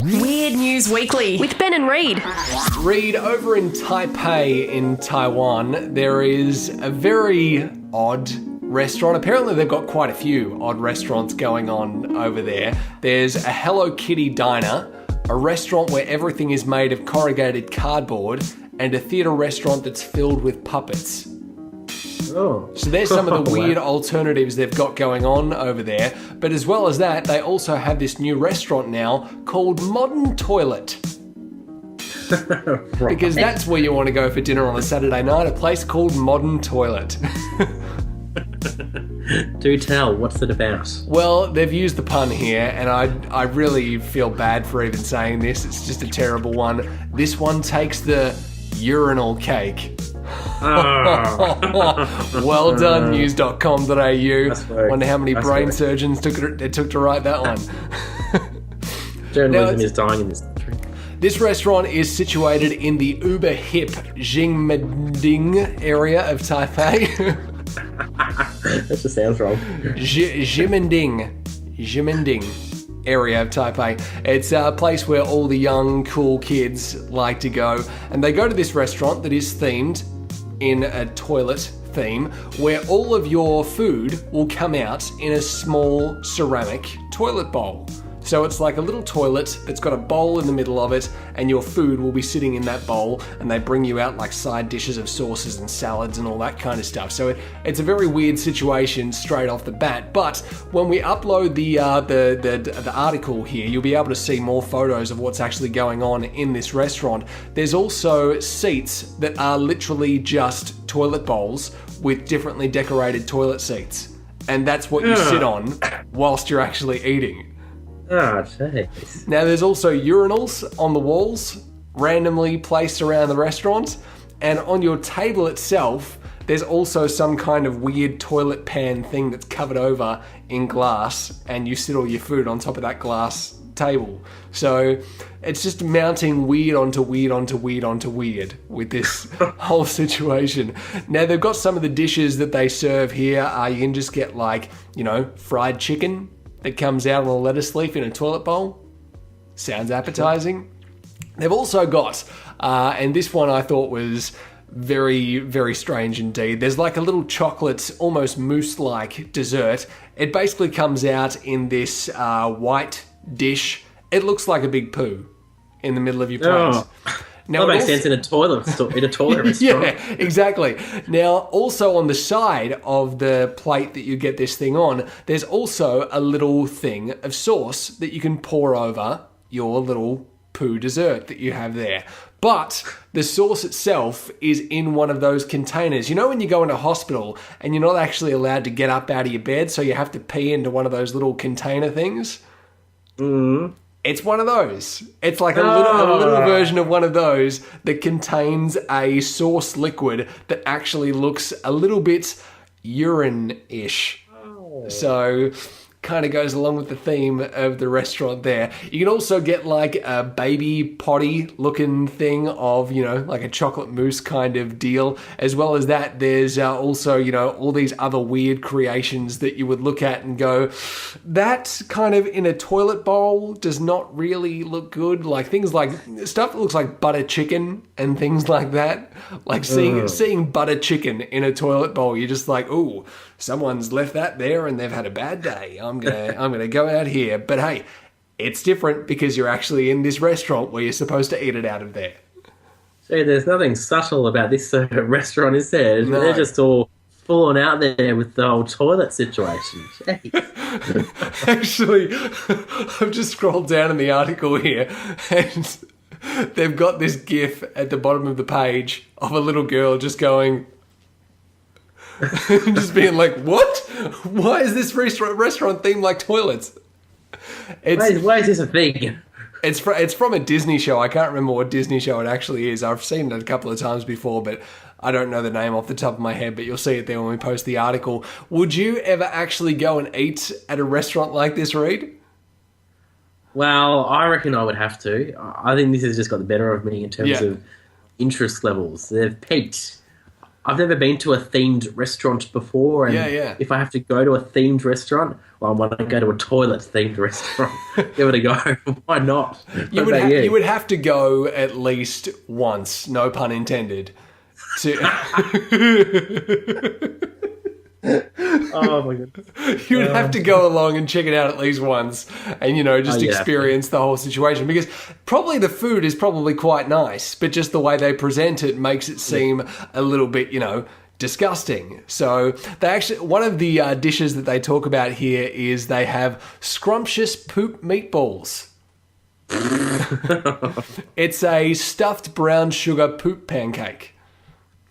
Weird News Weekly with Ben and Reid. Reid, over in Taipei in Taiwan, there is a very odd restaurant. Apparently they've got quite a few odd restaurants going on over there. There's a Hello Kitty diner, a restaurant where everything is made of corrugated cardboard, and a theatre restaurant that's filled with puppets. Oh. So there's some of the weird alternatives they've got going on over there. But as well as that, they also have this new restaurant now called Modern Toilet. Right. Because that's where you want to go for dinner on a Saturday night, a place called Modern Toilet. Do tell, what's it about? Well, they've used the pun here, and I really feel bad for even saying this. It's just a terrible one. This one takes the urinal cake. Well done, news.com.au. Wonder how many brain surgeons it took to write that one. Journalism is dying in this country. This restaurant is situated in the uber hip Jingmeding area of Taipei. That just sounds wrong. Jimending area of Taipei. It's a place where all the young, cool kids like to go. And they go to this restaurant that is themed in a toilet theme, where all of your food will come out in a small ceramic toilet bowl. So it's like a little toilet that's got a bowl in the middle of it, and your food will be sitting in that bowl, and they bring you out like side dishes of sauces and salads and all that kind of stuff. So it's a very weird situation straight off the bat. But when we upload the article here, you'll be able to see more photos of what's actually going on in this restaurant. There's also seats that are literally just toilet bowls with differently decorated toilet seats. And that's what you sit on whilst you're actually eating. Oh, jeez. Now, there's also urinals on the walls, randomly placed around the restaurant, and on your table itself, there's also some kind of weird toilet pan thing that's covered over in glass, and you sit all your food on top of that glass table. So it's just mounting weird onto weird onto weird onto weird with this whole situation. Now, they've got some of the dishes that they serve here. You can just get fried chicken that comes out on a lettuce leaf in a toilet bowl. Sounds appetizing. They've also got, and this one I thought was very, very strange indeed. There's like a little chocolate, almost mousse-like dessert. It basically comes out in this white dish. It looks like a big poo in the middle of your plate. Oh. Now, that makes sense in a toilet restaurant. Yeah, exactly. Now, also on the side of the plate that you get this thing on, there's also a little thing of sauce that you can pour over your little poo dessert that you have there. But the sauce itself is in one of those containers. You know when you go into hospital and you're not actually allowed to get up out of your bed, so you have to pee into one of those little container things? Mm. It's one of those. It's like a little version of one of those that contains a sauce liquid that actually looks a little bit urine-ish. So kind of goes along with the theme of the restaurant there. You can also get like a baby potty looking thing of, like a chocolate mousse kind of deal. As well as that, there's also, all these other weird creations that you would look at and go, that kind of in a toilet bowl does not really look good. Like things like stuff that looks like butter chicken and things like that. Like seeing butter chicken in a toilet bowl, you're just like, ooh, someone's left that there and they've had a bad day. I'm gonna go out here. But hey, it's different because you're actually in this restaurant where you're supposed to eat it out of there. See, there's nothing subtle about this restaurant, is there? No. They're just all full on out there with the whole toilet situation. Actually, I've just scrolled down in the article here and they've got this GIF at the bottom of the page of a little girl just going, just being like, what? Why is this restaurant themed like toilets? Why is this a thing? It's from a Disney show. I can't remember what Disney show it actually is. I've seen it a couple of times before, but I don't know the name off the top of my head, but you'll see it there when we post the article. Would you ever actually go and eat at a restaurant like this, Reid? Well, I reckon I would have to. I think this has just got the better of me in terms of interest levels. They've peaked. I've never been to a themed restaurant before, and if I have to go to a themed restaurant, well, I want to go to a toilet-themed restaurant. Give it a go. Why not? You would have to go at least once, no pun intended. Oh my goodness. You would have to go along and check it out at least once and, just experience the whole situation, because probably the food is probably quite nice, but just the way they present it makes it seem a little bit, disgusting. So they actually, one of the dishes that they talk about here is they have scrumptious poop meatballs. It's a stuffed brown sugar poop pancake.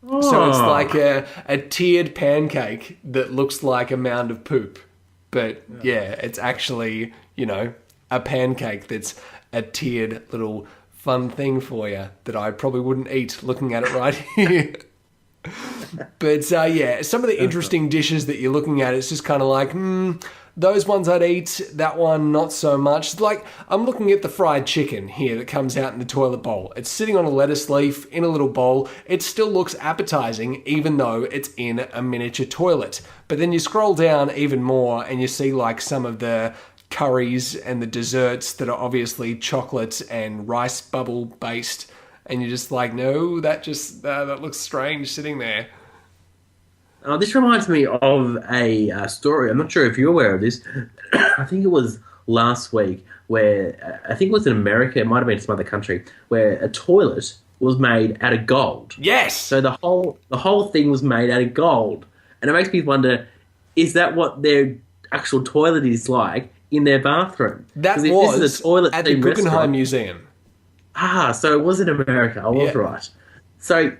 So it's like a tiered pancake that looks like a mound of poop. But it's actually, a pancake that's a tiered little fun thing for you that I probably wouldn't eat looking at it right here. But some of the interesting dishes that you're looking at, it's just kind of like, those ones I'd eat, that one not so much. Like, I'm looking at the fried chicken here that comes out in the toilet bowl. It's sitting on a lettuce leaf in a little bowl. It still looks appetizing, even though it's in a miniature toilet. But then you scroll down even more and you see like some of the curries and the desserts that are obviously chocolate and rice bubble based. And you're just like, no, that looks strange sitting there. This reminds me of a story. I'm not sure if you're aware of this. I think it was last week where, I think it was in America, it might have been some other country, where a toilet was made out of gold. Yes! So the whole thing was made out of gold. And it makes me wonder, is that what their actual toilet is like in their bathroom? That was at the Guggenheim Museum. So it was in America. I was right. So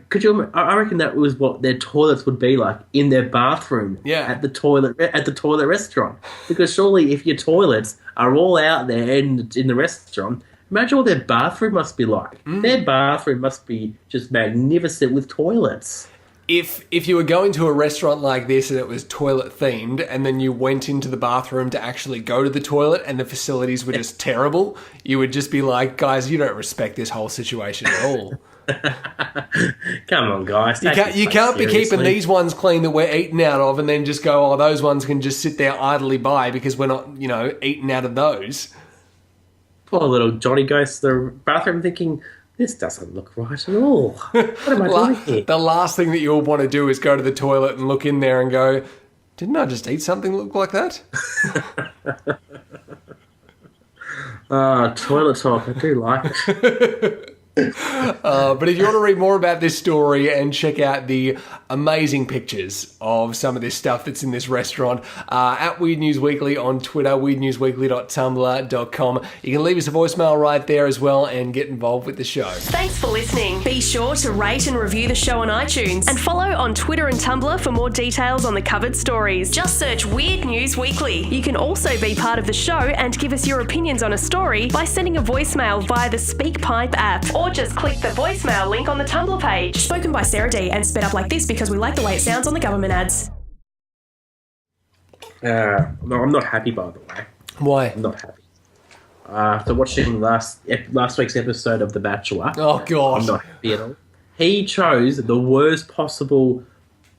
I reckon that was what their toilets would be like in their bathroom at the toilet restaurant. Because surely if your toilets are all out there in the restaurant, imagine what their bathroom must be like. Their bathroom must be just magnificent with toilets. If you were going to a restaurant like this and it was toilet themed and then you went into the bathroom to actually go to the toilet and the facilities were just terrible, you would just be like, guys, you don't respect this whole situation at all. Come on, guys. You can't be keeping these ones clean that we're eating out of and then just go, oh, those ones can just sit there idly by because we're not, eating out of those. Poor little Johnny goes to the bathroom thinking, this doesn't look right at all. What am I doing here? The last thing that you'll want to do is go to the toilet and look in there and go, didn't I just eat something that looked like that? Toilet talk. I do like it. But if you want to read more about this story and check out the amazing pictures of some of this stuff that's in this restaurant, at Weird News Weekly on Twitter, weirdnewsweekly.tumblr.com. You can leave us a voicemail right there as well and get involved with the show. Thanks for listening. Be sure to rate and review the show on iTunes and follow on Twitter and Tumblr for more details on the covered stories. Just search Weird News Weekly. You can also be part of the show and give us your opinions on a story by sending a voicemail via the SpeakPipe app, or just click the voicemail link on the Tumblr page. Spoken by Sarah D and sped up like this because we like the way it sounds on the government ads. No, I'm not happy, by the way. Why? I'm not happy. After watching last week's episode of The Bachelor, oh God, I'm not happy at all. He chose the worst possible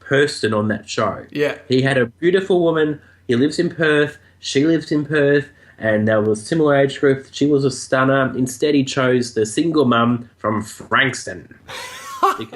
person on that show. Yeah. He had a beautiful woman. He lives in Perth. She lives in Perth. And there was a similar age group. She was a stunner. Instead, he chose the single mum from Frankston. Because